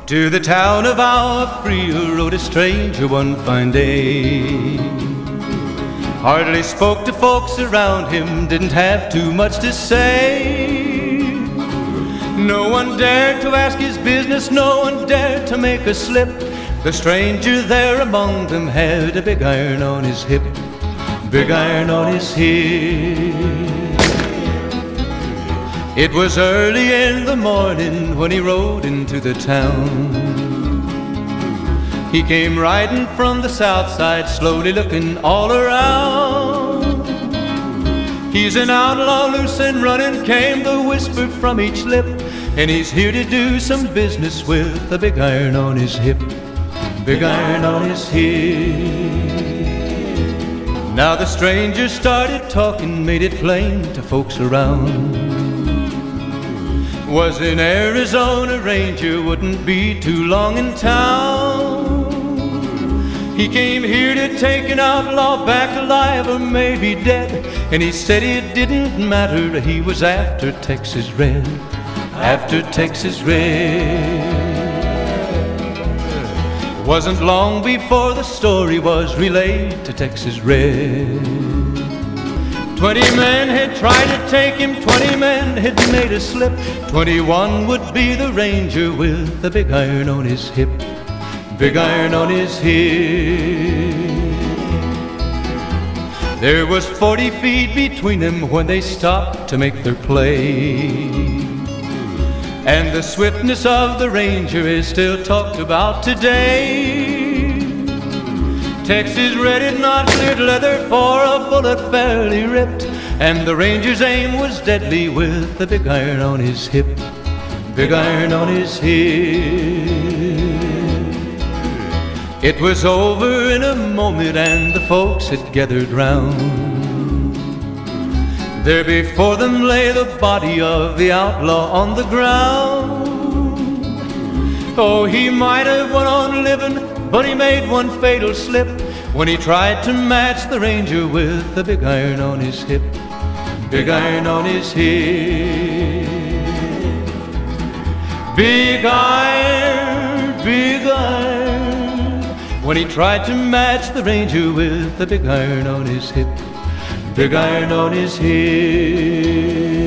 To the town of our Frio rode a stranger one fine day. Hardly spoke to folks around him, didn't have too much to say. No one dared to ask his business, no one dared to make a slip. The stranger there among them had a big iron on his hip, big iron on his hip. It was early in the morning when he rode into the town. He came riding from the south side, slowly looking all around. He's an outlaw, loose and running, came the whisper from each lip, and he's here to do some business with a big iron on his hip, big iron on his hip. Now the stranger started talking, made it plain to folks around. Was an Arizona ranger, wouldn't be too long in town. He came here to take an outlaw back alive or maybe dead, and he said it didn't matter, he was after Texas Red, after Texas Red. Wasn't long before the story was relayed to Texas Red. 20 men had tried to take him, 20 men had made a slip. 21 would be the ranger with the big iron on his hip, big iron on his hip. There was 40 feet between them when they stopped to make their play. And the swiftness of the ranger is still talked about today. Texas Red had not cleared leather for a bullet fairly ripped, and the ranger's aim was deadly with the big iron on his hip, big iron on his hip. It was over in a moment and the folks had gathered round. There before them lay the body of the outlaw on the ground. Oh, he might have went on living, but he made one fatal slip when he tried to match the ranger with the big iron on his hip, big iron on his hip. Big iron, when he tried to match the ranger with the big iron on his hip, big iron on his hip.